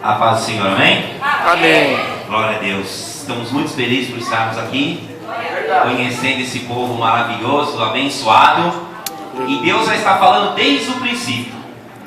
A paz do Senhor, amém? Amém. Glória a Deus. Estamos muito felizes por estarmos aqui, conhecendo esse povo maravilhoso, abençoado. E Deus já está falando desde o princípio,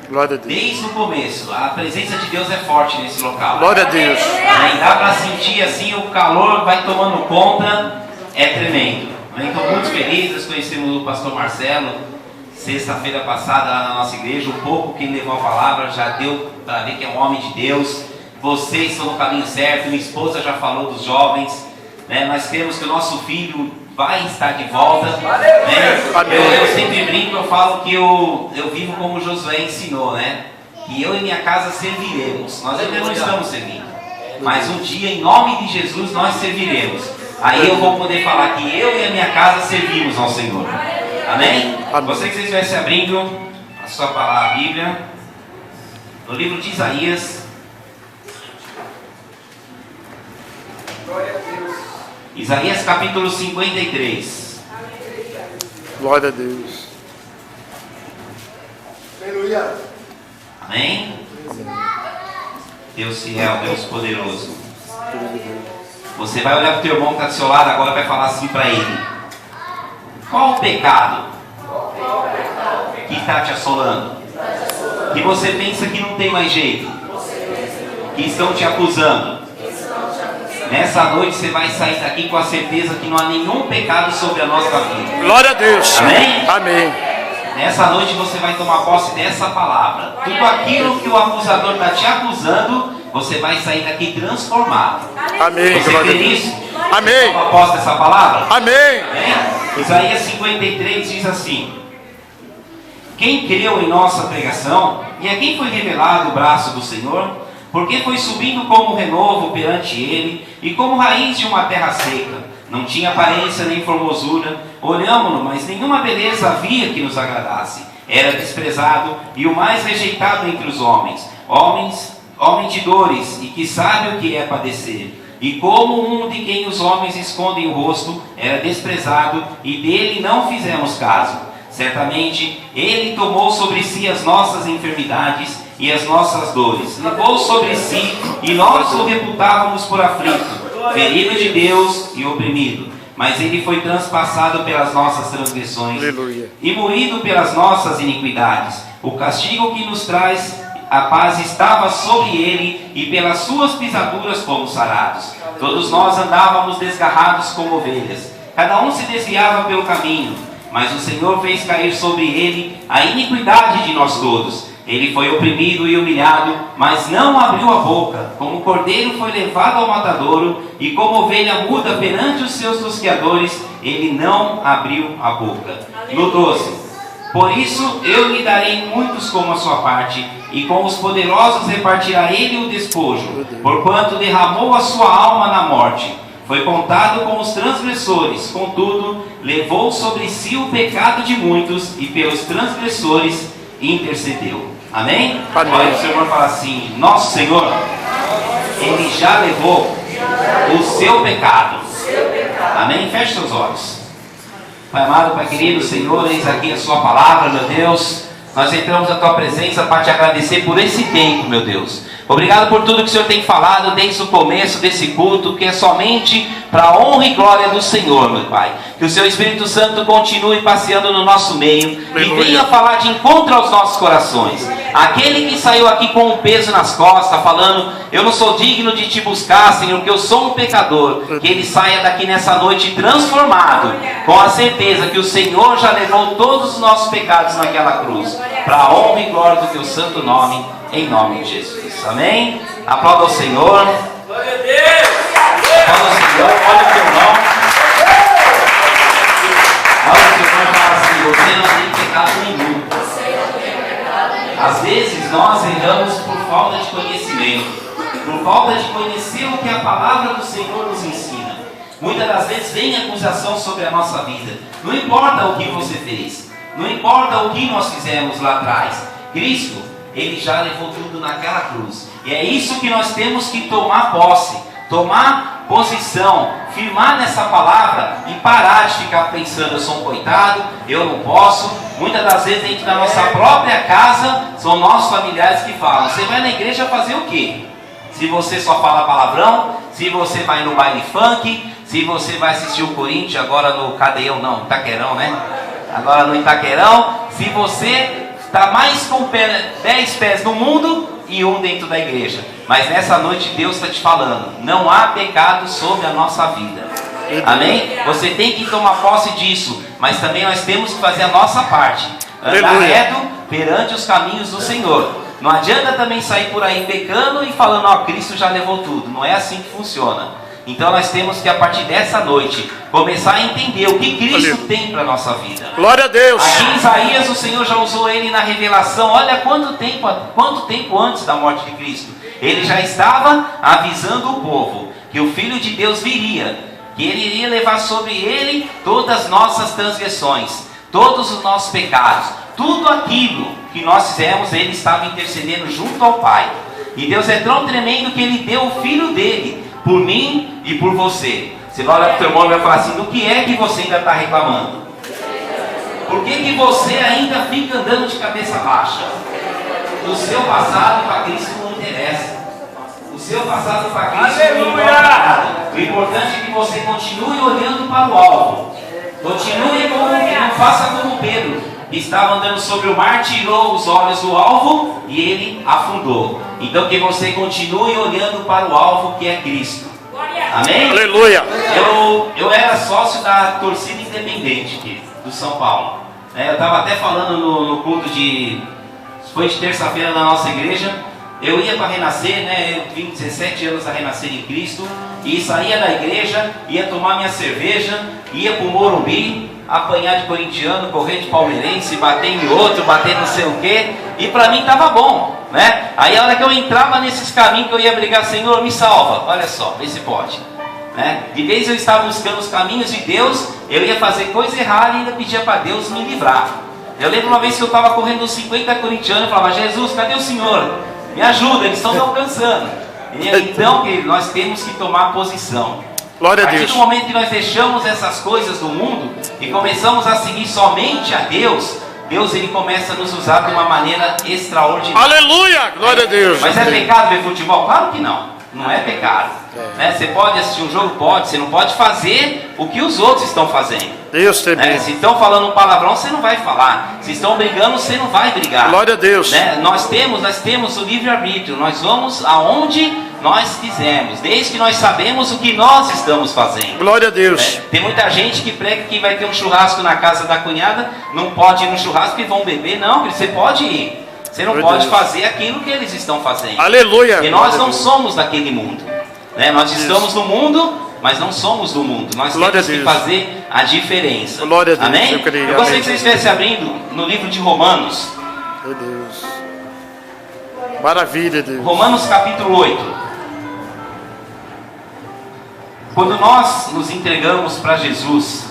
Glória a Deus. desde o começo. A presença de Deus é forte nesse local. Glória a Deus. Amém? Dá para sentir assim, o calor vai tomando conta, é tremendo. Amém? Estou muito feliz, nós conhecemos o pastor Marcelo sexta-feira passada lá na nossa igreja. Um pouco que ele levou a palavra já deu para ver que é um homem de Deus. Vocês estão no caminho certo. Minha esposa já falou dos jovens, né? Nós temos que o nosso filho vai estar de volta, né? Eu sempre brinco, eu falo que eu vivo como Josué ensinou, né? Que eu e minha casa serviremos. Nós ainda não estamos servindo, mas um dia, em nome de Jesus, nós serviremos. Aí eu vou poder falar que eu e a minha casa servimos ao Senhor. Amém? Você que vocês estivessem abrindo a sua palavra, a Bíblia, no livro de Isaías. Isaías capítulo 53. Glória a Deus. Aleluia. Amém? Deus fiel, Deus poderoso. Você vai olhar para o teu irmão que está do seu lado agora e vai falar assim para ele: qual o pecado que está te assolando? Que você pensa que não tem mais jeito? Que estão te acusando? Nessa noite você vai sair daqui com a certeza que não há nenhum pecado sobre a nossa vida. Glória a Deus. Amém? Amém. Nessa noite você vai tomar posse dessa palavra. Tudo aquilo que o acusador está te acusando, você vai sair daqui transformado. Amém. Você Glória a crê Deus. nisso? Amém. Toma posse dessa palavra? Amém. Amém? Isaías 53 diz assim: quem creu em nossa pregação, e a quem foi revelado o braço do Senhor? Porque foi subindo como renovo perante ele, e como raiz de uma terra seca. Não tinha aparência nem formosura. Olhámo-lo, mas nenhuma beleza havia que nos agradasse. Era desprezado e o mais rejeitado entre os homens. Homem de dores, e que sabe o que é padecer. E como um de quem os homens escondem o rosto, era desprezado, e dele não fizemos caso. Certamente ele tomou sobre si as nossas enfermidades e as nossas dores. Levou sobre si, e nós o reputávamos por aflito, ferido de Deus e oprimido. Mas ele foi transpassado pelas nossas transgressões, Aleluia. e moído pelas nossas iniquidades. O castigo que nos traz a paz estava sobre ele, e pelas suas pisaduras fomos sarados. Todos nós andávamos desgarrados como ovelhas, cada um se desviava pelo caminho, mas o Senhor fez cair sobre ele a iniquidade de nós todos. Ele foi oprimido e humilhado, mas não abriu a boca. Como cordeiro foi levado ao matadouro, e como ovelha muda perante os seus tosqueadores, ele não abriu a boca. No 12: por isso eu lhe darei muitos como a sua parte, e com os poderosos repartirá ele o despojo, porquanto derramou a sua alma na morte. Foi contado com os transgressores, contudo levou sobre si o pecado de muitos, e pelos transgressores intercedeu. Amém? Amém. Olha o Senhor fala assim: nosso Senhor, Ele já levou o seu pecado. Amém? Feche seus olhos. Pai amado, Pai querido, Senhor, eis aqui a sua palavra, meu Deus. Nós entramos na tua presença para te agradecer por esse tempo, meu Deus. Obrigado por tudo que o Senhor tem falado desde o começo desse culto, que é somente para a honra e glória do Senhor, meu Pai. Que o seu Espírito Santo continue passeando no nosso meio, Aleluia. e venha falar de encontro aos nossos corações. Aquele que saiu aqui com um peso nas costas, falando: eu não sou digno de te buscar, Senhor, porque eu sou um pecador. Que ele saia daqui nessa noite transformado, com a certeza que o Senhor já levou todos os nossos pecados naquela cruz, para a honra e glória do teu santo nome, em nome de Jesus. Amém? Aplauda ao Senhor. Glória a Deus. Aplauda ao Senhor. Olha o teu irmão. Olha o teu irmão e fala assim: você não tem pecado nenhum. Às vezes nós erramos por falta de conhecimento, por falta de conhecer o que a palavra do Senhor nos ensina. Muitas das vezes vem acusação sobre a nossa vida. Não importa o que você fez, não importa o que nós fizemos lá atrás, Cristo, Ele já levou tudo naquela cruz. E é isso que nós temos que tomar posse, tomar posição, firmar nessa palavra e parar de ficar pensando: eu sou um coitado, eu não posso. Muitas das vezes dentro da nossa própria casa são nossos familiares que falam: você vai na igreja fazer o quê? Se você só fala palavrão, se você vai no baile funk, se você vai assistir o Corinthians agora no Cadeião, não, Itaquerão, né? Agora no Itaquerão, se você está mais com 10 pés no mundo e um dentro da igreja. Mas nessa noite Deus está te falando, não há pecado sobre a nossa vida. Amém? Você tem que tomar posse disso, mas também nós temos que fazer a nossa parte. Andar reto perante os caminhos do Senhor. Não adianta também sair por aí pecando e falando, ó, Cristo já levou tudo. Não é assim que funciona. Então nós temos que, a partir dessa noite, começar a entender o que Cristo tem para a nossa vida. Glória a Deus. Aqui em Isaías o Senhor já usou ele na revelação. Olha quanto tempo antes da morte de Cristo. Ele já estava avisando o povo que o Filho de Deus viria, que ele iria levar sobre ele todas as nossas transgressões, todos os nossos pecados, tudo aquilo que nós fizemos, ele estava intercedendo junto ao Pai. E Deus é tão tremendo que ele deu o Filho dele por mim e por você. Você vai olhar para o teu irmão e vai falar assim, do que é que você ainda está reclamando? Por que você ainda fica andando de cabeça baixa? O seu passado para Cristo não interessa. O seu passado para Cristo não importa nada. O importante é que você continue olhando para o alvo. Continue não faça como Pedro, que estava andando sobre o mar, tirou os olhos do alvo e ele afundou. Então que você continue olhando para o alvo, que é Cristo. Amém? Aleluia. Eu era sócio da torcida independente aqui, do São Paulo. Eu estava até falando no culto foi de terça-feira na nossa igreja. Eu ia para Renascer, né? Eu vim 17 anos a Renascer em Cristo. E saía da igreja, ia tomar minha cerveja, ia para o Morumbi, apanhar de corintiano, correr de palmeirense, bater em outro, bater não sei o quê. E para mim estava bom, né? Aí a hora que eu entrava nesses caminhos que eu ia brigar, Senhor, me salva. Olha só, vê se pode. Né? De vez eu estava buscando os caminhos de Deus, eu ia fazer coisa errada e ainda pedia para Deus me livrar. Eu lembro uma vez que eu estava correndo uns 50 corintianos e falava, Jesus, cadê o Senhor? Me ajuda, eles estão me alcançando. E então nós temos que tomar posição. Glória A a partir Deus. do momento que nós deixamos essas coisas do mundo e começamos a seguir somente a Deus, Deus ele começa a nos usar de uma maneira extraordinária. Aleluia. Glória a Deus. Mas é pecado ver futebol? Claro que não. Não é pecado. Né? Você pode assistir um jogo? Pode. Você não pode fazer o que os outros estão fazendo. Deus tem Né? bem. Se estão falando um palavrão, você não vai falar. Se estão brigando, você não vai brigar. Glória a Deus. Né? Nós temos o livre-arbítrio. Nós vamos aonde nós quisermos, desde que nós sabemos o que nós estamos fazendo. Glória a Deus. Né? Tem muita gente que prega que vai ter um churrasco na casa da cunhada, não pode ir no churrasco e vão beber. Não, você pode ir. Você não pode fazer aquilo que eles estão fazendo. Aleluia. E nós não somos daquele mundo. Né? Nós estamos no mundo, mas não somos do mundo. Nós temos que fazer a diferença. Glória a Deus. Amém? Eu creio. Eu gostaria Amém. que você estivesse abrindo no livro de Romanos. Meu Deus. Maravilha, Deus. Romanos capítulo 8. Quando nós nos entregamos para Jesus,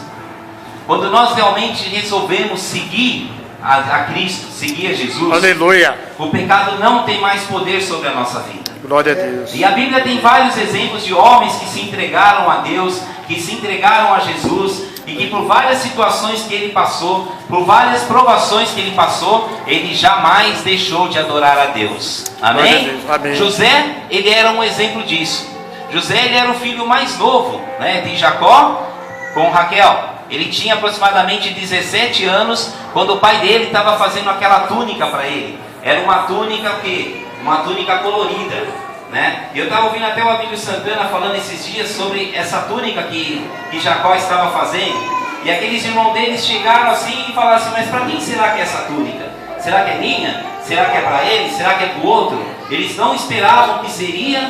quando nós realmente resolvemos seguir a Cristo, seguir a Jesus, Aleluia. o pecado não tem mais poder sobre a nossa vida. Glória a Deus. E a Bíblia tem vários exemplos de homens que se entregaram a Deus, que se entregaram a Jesus, e que por várias situações que ele passou, por várias provações que ele passou, ele jamais deixou de adorar a Deus. Amém? Glória a Deus. Amém. José, ele era um exemplo disso. José, ele era o filho mais novo, né, de Jacó com Raquel. Ele tinha aproximadamente 17 anos quando o pai dele estava fazendo aquela túnica para ele. Era uma túnica o quê? Uma túnica colorida, né? Eu estava ouvindo até o Abílio Santana falando esses dias sobre essa túnica que Jacó estava fazendo. E aqueles irmãos deles chegaram assim e falaram assim, mas para quem será que é essa túnica? Será que é minha? Será que é para ele? Será que é para o outro? Eles não esperavam que seria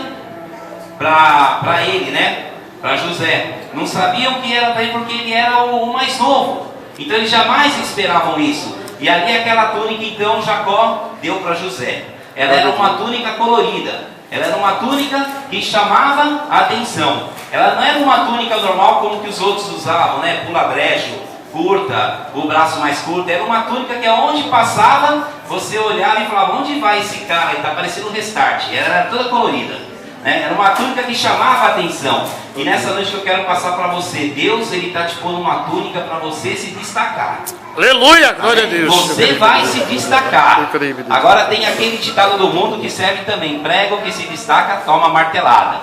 para ele, né? Para José. Não sabiam que era para ele porque ele era o mais novo. Então eles jamais esperavam isso. E ali aquela túnica então Jacó deu para José. Ela era uma túnica colorida. Ela era uma túnica que chamava a atenção. Ela não era uma túnica normal como que os outros usavam, né? Pula brejo, curta, o braço mais curto. Era uma túnica que aonde passava, você olhava e falava, onde vai esse cara? Ele está parecendo um Restart. Ela era toda colorida. Era uma túnica que chamava a atenção. E nessa noite que eu quero passar para você, Deus ele está te pondo uma túnica para você se destacar. Aleluia, glória a Deus. Você vai se destacar. Incrível. Agora tem aquele ditado do mundo que serve também: prego que se destaca, toma martelada.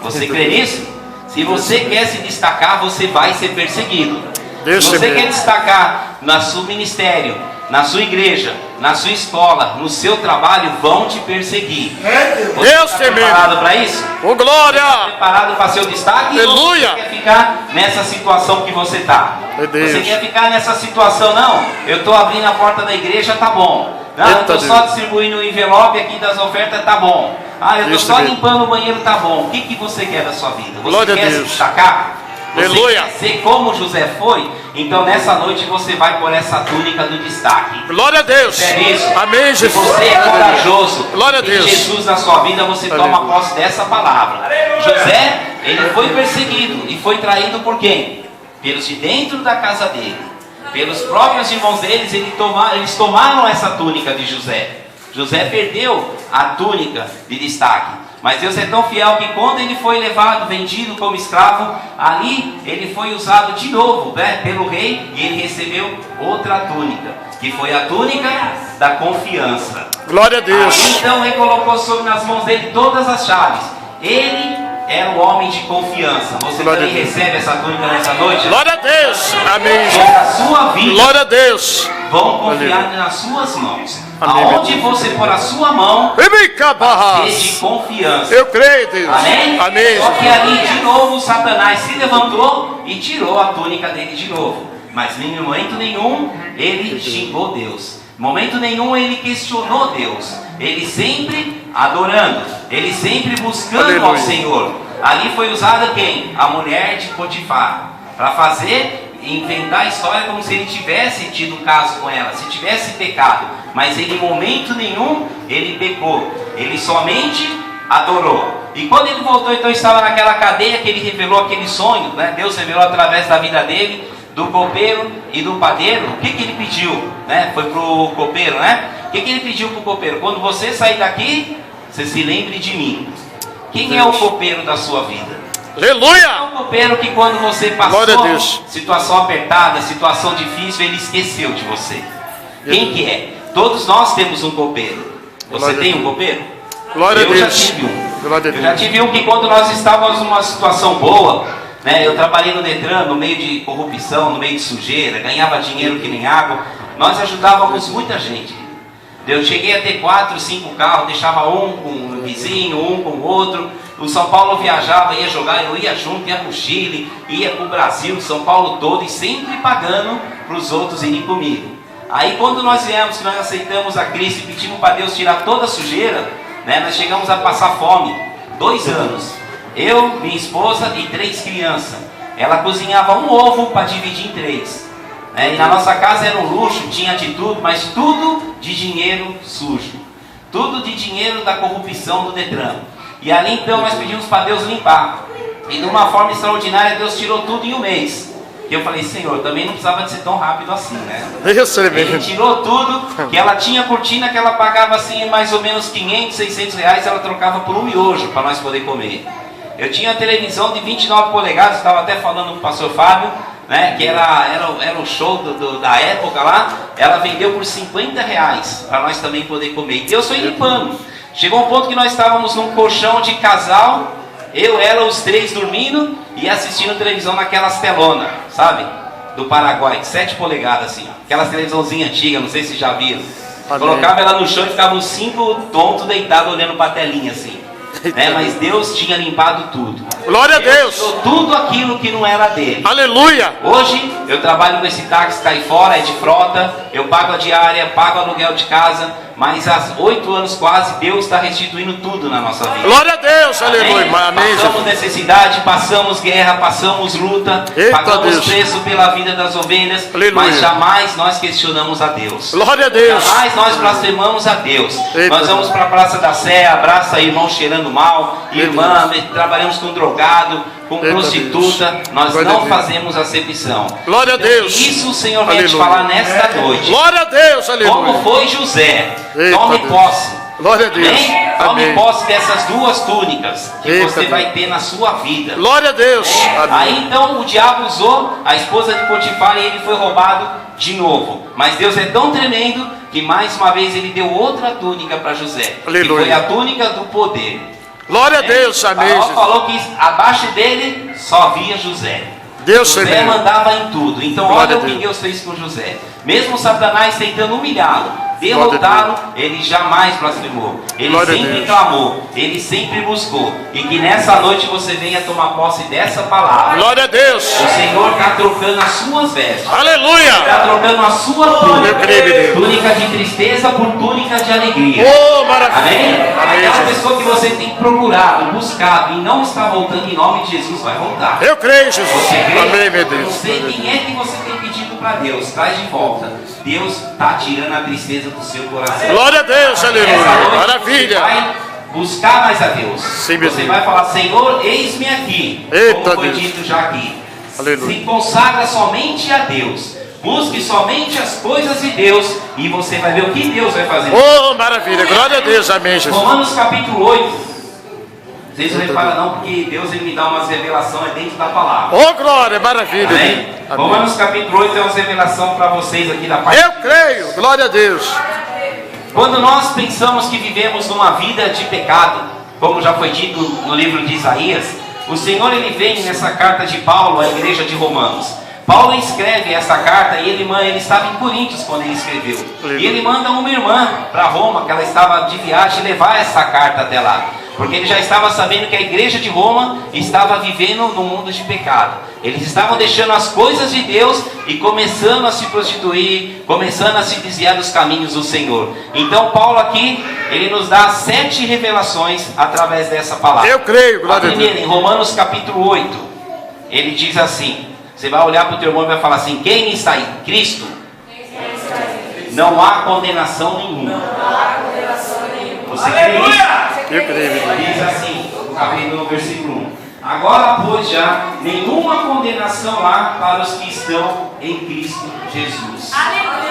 Você crê nisso? Se você quer se destacar, você vai ser perseguido. Se você quer destacar no seu ministério, na sua igreja, na sua escola, no seu trabalho, vão te perseguir. Você Deus está preparado para isso? Oh, glória! Preparado para seu destaque? Aleluia! Ou você quer ficar nessa situação que você está? Deus. Você quer ficar nessa situação? Não, eu estou abrindo a porta da igreja, tá bom. Não, eu estou só distribuindo o envelope aqui das ofertas, tá bom. Ah, eu estou só limpando o banheiro, tá bom. O que você quer da sua vida? Você quer se destacar? Você quer ser como José foi? Então nessa noite você vai por essa túnica do destaque. Glória a Deus. É isso. Amém, Se Jesus. você é corajoso, Glória a Deus. tem Jesus na sua vida, você toma posse dessa palavra. José, ele foi perseguido e foi traído por quem? Pelos de dentro da casa dele. Pelos próprios irmãos deles, eles tomaram essa túnica de José. José perdeu a túnica de destaque. Mas Deus é tão fiel que quando ele foi levado, vendido como escravo, ali ele foi usado de novo, né, pelo rei, e ele recebeu outra túnica, que foi a túnica da confiança. Glória a Deus. Aí, então ele colocou sobre nas mãos dele todas as chaves. Ele era o homem de confiança. Você também recebe essa túnica nessa noite? Glória a Deus. Amém. Sobre a sua vida. Glória a Deus. Vão confiar nas suas mãos. Amém. Aonde você pôr a sua mão, de confiança. Eu creio, Deus. Amém? Amém. Só que ali de novo Satanás se levantou e tirou a túnica dele de novo. Mas em momento nenhum ele xingou Deus. Em momento nenhum ele questionou Deus. Ele sempre adorando. Ele sempre buscando ao Senhor. Ali foi usada quem? A mulher de Potifar. Para fazer, inventar a história como se ele tivesse tido caso com ela, se tivesse pecado. Mas ele em momento nenhum ele pecou. Ele somente adorou. E quando ele voltou, então estava naquela cadeia que ele revelou aquele sonho, né? Deus revelou através da vida dele, do copeiro e do padeiro. O que ele pediu? Né? Foi para o copeiro, né? O que ele pediu para o copeiro? Quando você sair daqui, você se lembre de mim. Quem é o copeiro da sua vida? Aleluia! É um copeiro que quando você passou situação apertada, situação difícil, ele esqueceu de você. Quem que é? Todos nós temos um copeiro. Você tem um copeiro? Glória a Deus. Eu já tive um. Eu já tive um que quando nós estávamos numa situação boa, né, eu trabalhei no Detran, no meio de corrupção, no meio de sujeira, ganhava dinheiro que nem água. Nós ajudávamos muita gente. Eu cheguei a ter 4, 5 carros, deixava um com um vizinho, um com o outro. O São Paulo viajava, ia jogar, eu ia junto, ia para o Chile, ia para o Brasil, São Paulo todo, e sempre pagando para os outros irem comigo. Aí quando nós viemos, que nós aceitamos a Cristo e pedimos para Deus tirar toda a sujeira, né, nós chegamos a passar fome, 2 anos. Eu, minha esposa e 3 crianças. Ela cozinhava um ovo para dividir em 3. E na nossa casa era um luxo, tinha de tudo, mas tudo de dinheiro sujo. Tudo de dinheiro da corrupção do Detran. E ali então nós pedimos para Deus limpar. E de uma forma extraordinária Deus tirou tudo em um mês. E eu falei, Senhor, também não precisava de ser tão rápido assim, né? Ele tirou tudo, que ela tinha cortina que ela pagava assim mais ou menos 500, 600 reais, ela trocava por um miojo para nós poder comer. Eu tinha uma televisão de 29 polegadas, estava até falando com o pastor Fábio, né, que era o show da época lá, ela vendeu por 50 reais para nós também poder comer. E Deus foi limpando. Chegou um ponto que nós estávamos num colchão de casal, eu, ela, os 3 dormindo e assistindo televisão naquelas telonas, sabe? Do Paraguai, 7 polegadas assim, ó. Aquelas televisãozinhas antigas, não sei se já viram. Colocava ela no chão e ficava uns 5 tontos deitados olhando para a telinha assim. Mas Deus tinha limpado tudo. Glória a Deus. Tirou tudo aquilo que não era dele. Aleluia. Hoje eu trabalho com esse táxi, cai fora, é de frota. Eu pago a diária, pago o aluguel de casa. Mas há 8 anos quase, Deus está restituindo tudo na nossa vida. Glória a Deus, aleluia. Amém. Passamos necessidade, passamos guerra, passamos luta, pagamos preço pela vida das ovelhas, aleluia. Mas jamais nós questionamos a Deus. Glória a Deus. Jamais nós blasfemamos a Deus. Nós vamos para a Praça da Sé, abraça irmão cheirando mal, irmã, trabalhamos com drogado, com prostituta, nós não fazemos acepção. Glória a Deus. Isso o Senhor vai te falar nesta noite. Glória a Deus, aleluia. Como foi José? Tome posse. Glória a Deus. Tome posse dessas 2 túnicas que você vai ter na sua vida. Glória a Deus. Aí então o diabo usou a esposa de Potifar e ele foi roubado de novo. Mas Deus é tão tremendo que mais uma vez ele deu outra túnica para José. Aleluia. Que foi a túnica do poder. Glória a Deus, amém. Faraó falou que abaixo dele só havia José. Deus José tremendo. mandava em tudo. Então Glória olha a o que Deus. Deus fez com José. Mesmo Satanás tentando humilhá-lo, derrotá-lo, ele jamais blasfemou. Ele Glória a sempre Deus. clamou, ele sempre buscou. E que nessa noite você venha tomar posse dessa palavra. Glória a Deus. O Senhor está trocando as suas vestes. Aleluia. Está trocando a sua Eu túnica. creio, Deus. Túnica de tristeza por túnica de alegria. Oh, maravilha. Amém? Amém, Aquela Jesus. pessoa que você tem procurado, buscado e não está voltando, em nome de Jesus, vai voltar. Eu creio, Jesus. Você crê? Amém, meu Eu não Deus. sei quem é que você tem pedido para Deus. Traz de volta. Deus está tirando a tristeza do seu coração. Glória a Deus, Essa aleluia. noite Maravilha. Você vai buscar mais a Deus. Sim, meu Você Deus. vai falar, Senhor, eis-me aqui. Eita, como foi Deus. dito já aqui. Aleluia. Se consagra somente a Deus. Busque somente as coisas de Deus. E você vai ver o que Deus vai fazer. Oh, maravilha. Glória a Deus, amém, Jesus. Romanos capítulo 8. Vocês não reparam não, porque Deus ele me dá umas revelações dentro da palavra. Oh, glória, maravilha. Amém? Amém. Romanos capítulo 8 é uma revelação para vocês aqui da parte. Eu creio. Glória a Deus. Quando nós pensamos que vivemos numa vida de pecado, como já foi dito no livro de Isaías, o Senhor ele vem nessa carta de Paulo à igreja de Romanos. Paulo escreve essa carta e ele estava em Coríntios quando ele escreveu. E ele manda uma irmã para Roma, que ela estava de viagem, levar essa carta até lá. Porque ele já estava sabendo que a igreja de Roma estava vivendo no mundo de pecado. Eles estavam deixando as coisas de Deus e começando a se prostituir, começando a se desviar dos caminhos do Senhor. Então Paulo aqui, ele nos dá 7 revelações através dessa palavra. Eu creio, A glória a primeira, Deus. em Romanos capítulo 8, ele diz assim, você vai olhar para o teu irmão e vai falar assim, quem está em Cristo, não há condenação nenhuma. Você crê nisso? Eu creio, meu Deus. Diz assim, no versículo 1. Agora, pois, já nenhuma condenação há para os que estão em Cristo Jesus.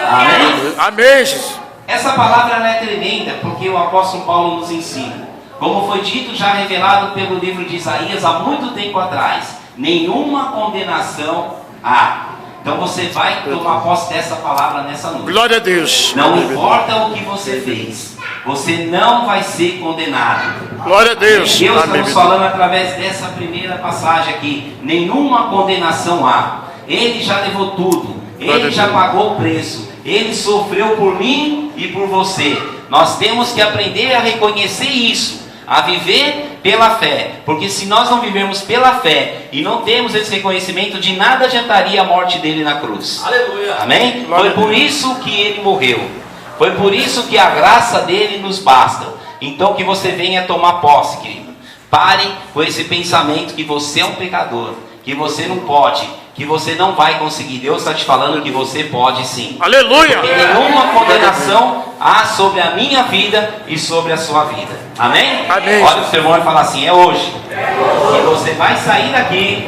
Amém? Amém, Jesus. Essa palavra ela é tremenda porque o apóstolo Paulo nos ensina. Como foi dito, já revelado pelo livro de Isaías há muito tempo atrás. Nenhuma condenação há. Então você vai tomar posse dessa palavra nessa noite. Glória a Deus. Não importa o que você fez, você não vai ser condenado. Glória a Deus. Deus está Amém, nos meu falando através dessa primeira passagem aqui. Nenhuma condenação há. Ele já levou tudo. Glória Ele a já Deus. pagou o preço. Ele sofreu por mim e por você. Nós temos que aprender a reconhecer isso. A viver pela fé. Porque se nós não vivermos pela fé e não temos esse reconhecimento, de nada adiantaria a morte dele na cruz. Aleluia. Amém? Glória Foi a por isso que ele morreu. Foi por isso que a graça dele nos basta. Então que você venha tomar posse, querido. Pare com esse pensamento que você é um pecador, que você não pode, que você não vai conseguir. Deus está te falando que você pode sim. Aleluia. Porque nenhuma condenação há sobre a minha vida e sobre a sua vida. Amém? Amém. Olha o seu irmão e fala assim, é hoje. E você vai sair daqui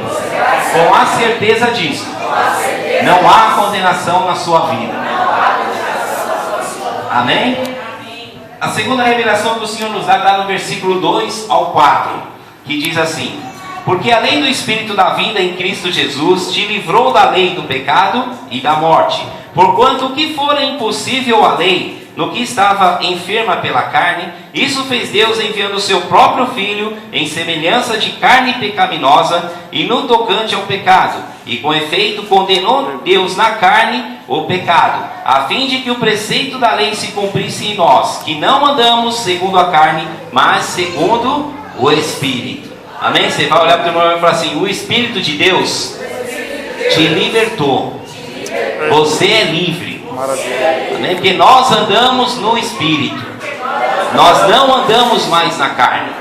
com a certeza disso. Não há condenação na sua vida. Amém? A segunda revelação que o Senhor nos dá está no versículo 2 ao 4, que diz assim: porque a lei do Espírito da vida em Cristo Jesus te livrou da lei do pecado e da morte. Porquanto o que fora impossível à lei, no que estava enferma pela carne, isso fez Deus enviando o seu próprio Filho em semelhança de carne pecaminosa e no tocante ao pecado. E com efeito condenou Deus na carne o pecado, a fim de que o preceito da lei se cumprisse em nós, que não andamos segundo a carne, mas segundo o Espírito. Amém? Você vai olhar para o teu irmão e falar assim: o Espírito de Deus te libertou. Você é livre. Amém? Porque nós andamos no Espírito. Nós não andamos mais na carne.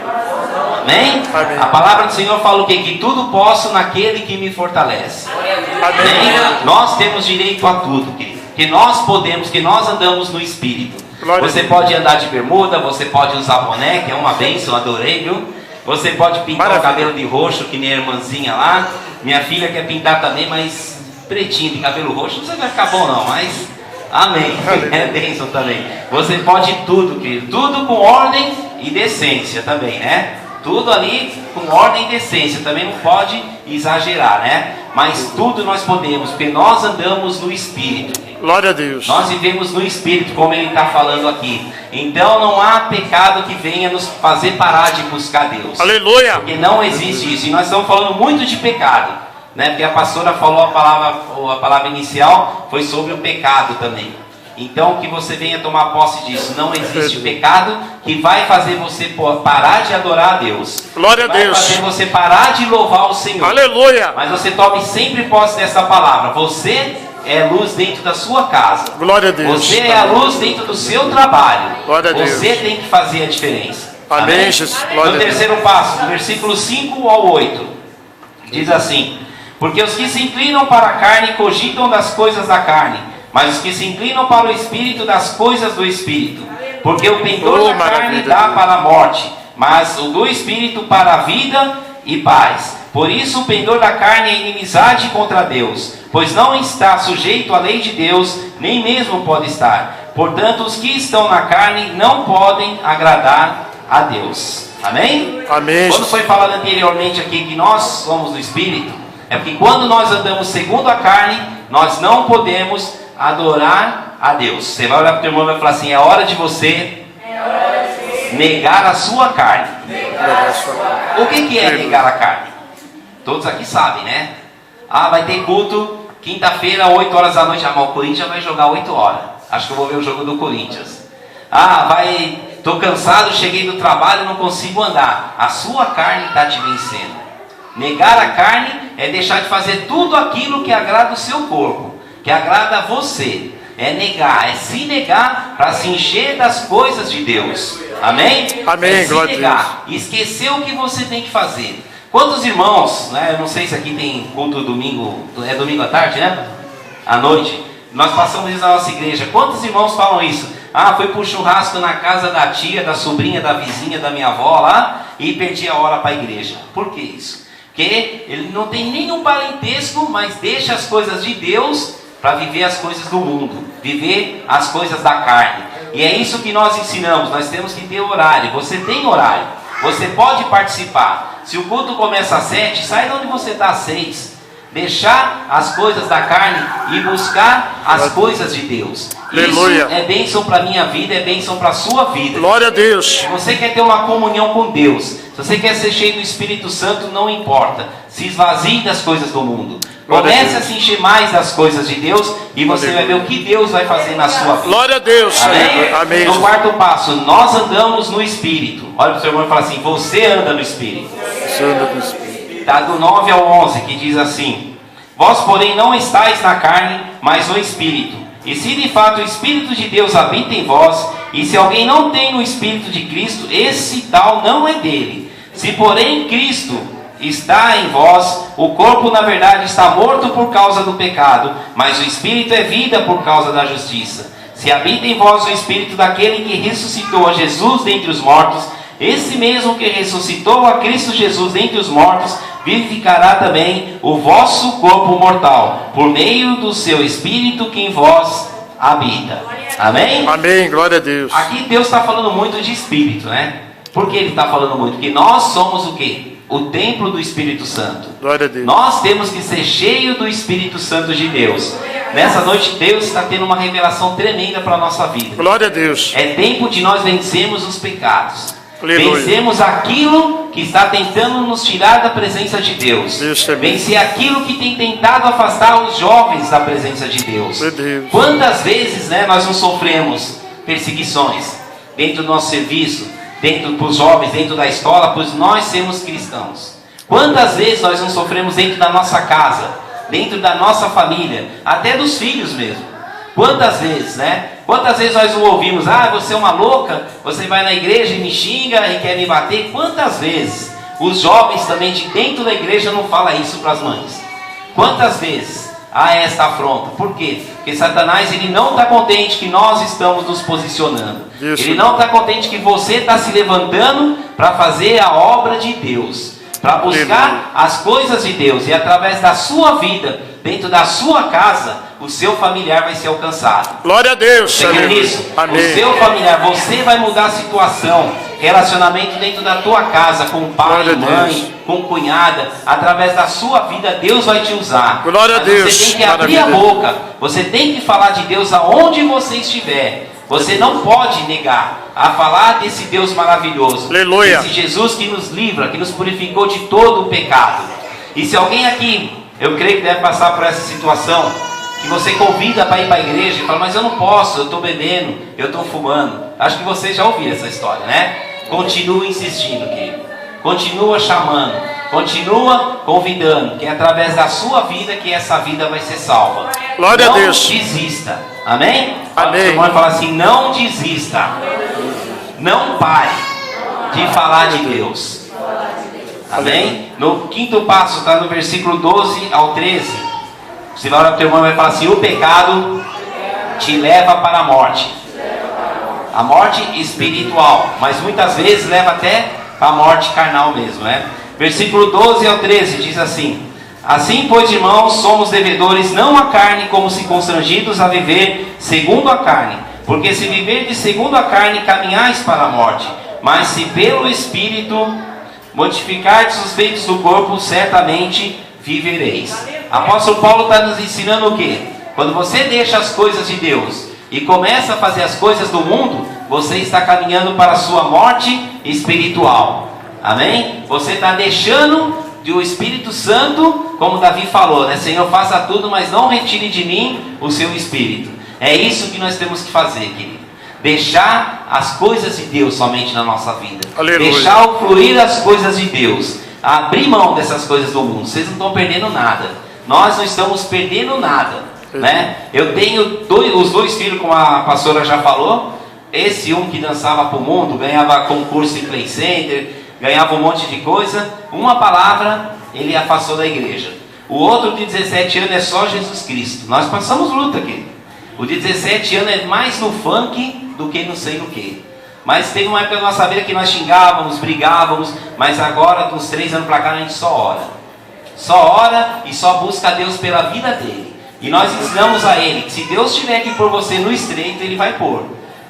Amém? Amém. A palavra do Senhor fala o quê? Que tudo posso naquele que me fortalece. Amém? Nós temos direito a tudo, querido. Que nós podemos, que nós andamos no Espírito. Glória Você a Deus. pode andar de bermuda, você pode usar boné, que é uma bênção, adorei, viu? Você pode pintar Maravilha. o cabelo de roxo, que nem a irmãzinha lá. Minha filha quer pintar também, mas pretinho de cabelo roxo, não sei se vai ficar bom não, mas amém. É bênção também. Você pode tudo, querido. Tudo com ordem e decência também, né? Tudo ali com ordem e decência, também não pode exagerar, né? Mas tudo nós podemos, porque nós andamos no Espírito. Glória a Deus. Nós vivemos no Espírito, como ele está falando aqui. Então não há pecado que venha nos fazer parar de buscar Deus. Aleluia. Porque não existe isso. E nós estamos falando muito de pecado, né? Porque a pastora falou a palavra inicial foi sobre o pecado também. Então que você venha tomar posse disso. Não existe pecado que vai fazer você parar de adorar a Deus. Glória a Deus. Vai fazer você parar de louvar o Senhor. Aleluia. Mas você tome sempre posse dessa palavra. Você é luz dentro da sua casa. Glória a Deus. Você é a luz dentro do seu trabalho. Glória a Deus. Você tem que fazer a diferença. Amém, Jesus. Glória No a Deus. terceiro passo, no versículo 5 ao 8, diz assim: porque os que se inclinam para a carne cogitam das coisas da carne, mas os que se inclinam para o Espírito das coisas do Espírito. Porque o pendor da carne dá para a morte, mas o do Espírito para a vida e paz. Por isso o pendor da carne é inimizade contra Deus, pois não está sujeito à lei de Deus, nem mesmo pode estar. Portanto, os que estão na carne não podem agradar a Deus. Amém? Amém. Quando foi falado anteriormente aqui que nós somos do Espírito, é porque quando nós andamos segundo a carne, nós não podemos adorar a Deus. Você vai olhar para o teu irmão e vai falar assim: é hora de você negar a sua carne. O que é negar a carne? Todos aqui sabem, né? Ah, vai ter culto quinta-feira, 8 horas da noite. Ah, mas o Corinthians vai jogar 8 horas. Acho que eu vou ver o jogo do Corinthians. Ah, tô cansado, cheguei do trabalho, não consigo andar. A sua carne está te vencendo. Negar a carne é deixar de fazer tudo aquilo que agrada o seu corpo, que agrada a você. É negar, é se negar para se encher das coisas de Deus. Amém? Amém, É se glória a negar, esquecer o que você tem que fazer. Quantos irmãos, né? Eu não sei se aqui tem culto domingo, é domingo à tarde, né? À noite. Nós passamos isso na nossa igreja. Quantos irmãos falam isso? Ah, foi pro churrasco na casa da tia, da sobrinha, da vizinha, da minha avó lá e perdi a hora para a igreja. Por que isso? Porque ele não tem nenhum parentesco, mas deixa as coisas de Deus para viver as coisas do mundo, viver as coisas da carne. E é isso que nós ensinamos. Nós temos que ter horário. Você tem horário, você pode participar. Se o culto começa às 7, sai de onde você está às 6. Deixar as coisas da carne e buscar as coisas de Deus. Aleluia. Isso é bênção para a minha vida, é bênção para a sua vida. Glória a Deus. Se você quer ter uma comunhão com Deus, se você quer ser cheio do Espírito Santo, não importa. Se esvazie das coisas do mundo. Comece a se encher mais das coisas de Deus e você vai ver o que Deus vai fazer na sua vida. Glória a Deus. Amém? Amém. No quarto passo, nós andamos no Espírito. Olha para o seu irmão e fala assim: você anda no Espírito. Está do 9 ao 11, que diz assim: vós porém não estáis na carne, mas no Espírito. E se de fato o Espírito de Deus habita em vós, e se alguém não tem o Espírito de Cristo, esse tal não é dele. Se porém Cristo está em vós, o corpo na verdade está morto por causa do pecado, mas o Espírito é vida por causa da justiça. Se habita em vós o Espírito daquele que ressuscitou a Jesus dentre os mortos, esse mesmo que ressuscitou a Cristo Jesus dentre os mortos, vivificará também o vosso corpo mortal, por meio do seu Espírito que em vós habita. Amém? Amém, glória a Deus. Aqui Deus está falando muito de Espírito, né? Por que Ele está falando muito? Porque nós somos o quê? O templo do Espírito Santo. Glória a Deus. Nós temos que ser cheios do Espírito Santo de Deus. Nessa noite Deus está tendo uma revelação tremenda para a nossa vida. Glória a Deus. É tempo de nós vencermos os pecados. Aleluia. Vencemos aquilo que está tentando nos tirar da presença de Deus. Vencer aquilo que tem tentado afastar os jovens da presença de Deus. Meu Deus. Quantas vezes, né, nós não sofremos perseguições dentro do nosso serviço, dentro dos jovens, dentro da escola, pois nós somos cristãos. Quantas vezes nós não sofremos dentro da nossa casa, dentro da nossa família, até dos filhos mesmo. Quantas vezes, né? Quantas vezes nós não ouvimos: ah, você é uma louca, você vai na igreja e me xinga e quer me bater. Quantas vezes os jovens também de dentro da igreja não falam isso para as mães? Quantas vezes há esta afronta? Por quê? Porque Satanás, ele não está contente que nós estamos nos posicionando. Isso. Ele não está contente que você está se levantando para fazer a obra de Deus, para buscar as coisas de Deus, e através da sua vida, dentro da sua casa, o seu familiar vai ser alcançado. Glória a Deus. Você crê nisso? Amém. O seu familiar, você vai mudar a situação relacionamento dentro da tua casa, com pai, Glória a Deus. mãe, com cunhada, através da sua vida, Deus vai te usar. Glória a Mas Deus. Você tem que abrir a Maravilha. boca, você tem que falar de Deus aonde você estiver. Você não pode negar a falar desse Deus maravilhoso, Aleluia. desse Jesus que nos livra, que nos purificou de todo o pecado. E se alguém aqui, eu creio que deve passar por essa situação, que você convida para ir para a igreja e fala, mas eu não posso, eu estou bebendo, eu estou fumando. Acho que você já ouviu essa história, né? Continua insistindo, querido. Continua chamando, continua convidando, que é através da sua vida que essa vida vai ser salva. Glória a Não Deus. desista. Amém? Fala pro Amém. seu irmão e fala assim, não desista. Não pare de falar de Deus. Amém? No quinto passo, está no versículo 12 ao 13. Você vai olhar para o teu irmão e vai falar assim, o pecado te leva para a morte. A morte espiritual, mas muitas vezes leva até a morte carnal mesmo, né? Versículo 12 ao 13 diz assim: assim, pois, irmãos, somos devedores não à carne, como se constrangidos a viver segundo a carne. Porque se viverdes segundo a carne, caminhais para a morte. Mas se pelo Espírito mortificardes os feitos do corpo, certamente vivereis. Apóstolo Paulo está nos ensinando o quê? Quando você deixa as coisas de Deus e começa a fazer as coisas do mundo, você está caminhando para a sua morte espiritual. Amém? Você está deixando de o Espírito Santo, como Davi falou, né? Senhor, faça tudo, mas não retire de mim o seu Espírito. É isso que nós temos que fazer, querido. Deixar as coisas de Deus somente na nossa vida. Aleluia. Deixar fluir as coisas de Deus. Abrir mão dessas coisas do mundo. Vocês não estão perdendo nada. Nós não estamos perdendo nada, né? Eu tenho os dois filhos, como a pastora já falou. Esse um que dançava para o mundo, ganhava concurso em Play Center, ganhava um monte de coisa. Uma palavra, ele afastou da igreja. O outro de 17 anos é só Jesus Cristo. Nós passamos luta aqui. O de 17 anos é mais no funk do que não sei no que. Mas teve uma época da nossa vida que nós xingávamos, brigávamos. Mas agora, dos 3 anos para cá, a gente só ora. Só ora e só busca a Deus pela vida dele. E nós ensinamos a ele que se Deus tiver que pôr você no estreito, ele vai pôr.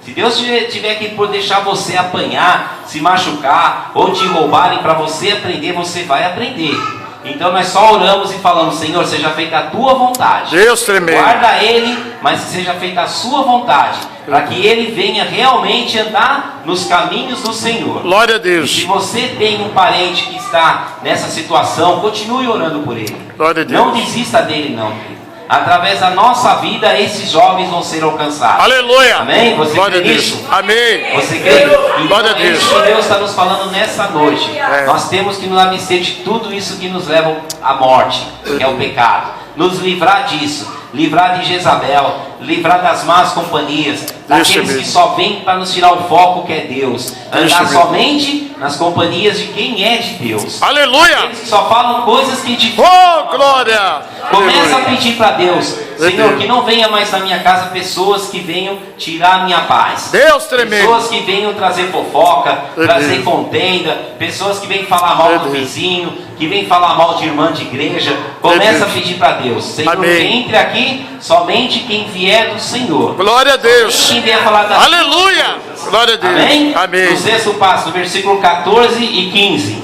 Se Deus tiver que pôr deixar você apanhar, se machucar ou te roubarem para você aprender, você vai aprender. Então nós só oramos e falamos, Senhor, seja feita a tua vontade. Deus tremendo. Guarda ele, mas que seja feita a sua vontade, para que ele venha realmente andar nos caminhos do Senhor. Glória a E Deus. se você tem um parente que está nessa situação, continue orando por ele. Glória a Deus. Não desista dele, não, querido. Através da nossa vida, esses jovens vão ser alcançados. Aleluia. Amém? Você Glória a crê Deus. nisso? Amém. Você crê? Então, Glória a Deus. é isso que Deus está nos falando nessa noite. É. Nós temos que nos abster de tudo isso que nos leva à morte, que é o pecado. Nos livrar disso. Livrar de Jezabel. Livrar das más companhias. Daqueles mesmo. que só vêm para nos tirar o foco que é Deus. Andar mesmo. somente nas companhias de quem é de Deus. Aleluia. Aqueles que só falam coisas que edificam. Oh, glória. Começa a Aleluia. pedir para Deus, Senhor, Deus. que não venha mais na minha casa pessoas que venham tirar a minha paz. Deus tremendo. Pessoas que venham trazer fofoca, Deus. trazer contenda, pessoas que venham falar mal do Deus. vizinho, que venham falar mal de irmã de igreja. Começa Deus. a pedir para Deus, Senhor, Amém. entre aqui somente quem vier do Senhor. Glória a Deus. Quem vier falar da Aleluia. Glória a Deus. Amém? Amém. No sexto passo, no versículo 14 e 15.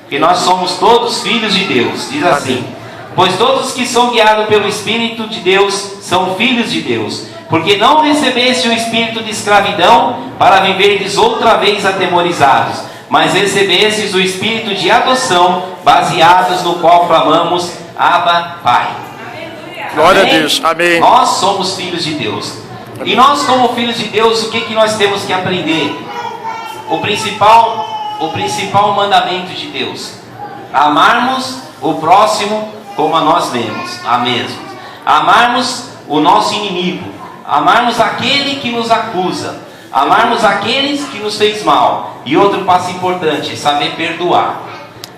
Que nós somos todos filhos de Deus. Diz assim: pois todos que são guiados pelo Espírito de Deus são filhos de Deus. Porque não recebeste o espírito de escravidão para viverdes outra vez atemorizados, mas recebestes o espírito de adoção, baseados no qual clamamos, Abba, Pai. Glória a Amém? Deus. Amém. Nós somos filhos de Deus. E nós, como filhos de Deus, o que nós temos que aprender? O principal mandamento de Deus: amarmos o próximo como a nós mesmos. Amarmos o nosso inimigo. Amarmos aquele que nos acusa. Amarmos aqueles que nos fez mal. E outro passo importante: saber perdoar.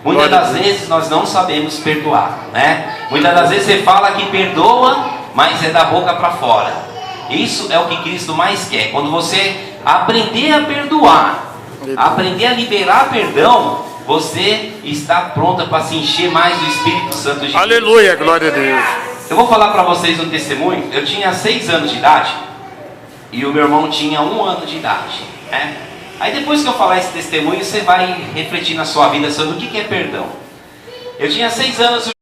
Muitas Glória a das Deus. vezes nós não sabemos perdoar, né? Muitas das vezes você fala que perdoa, mas é da boca para fora. Isso é o que Cristo mais quer. Quando você aprender a perdoar, aprender a liberar perdão, você está pronta para se encher mais do Espírito Santo de Deus. Aleluia. Glória a Deus. Eu vou falar para vocês um testemunho. Eu tinha 6 anos de idade e o meu irmão tinha 1 ano de idade, né? Aí depois que eu falar esse testemunho, você vai refletir na sua vida sobre o que é perdão. Eu tinha 6 anos,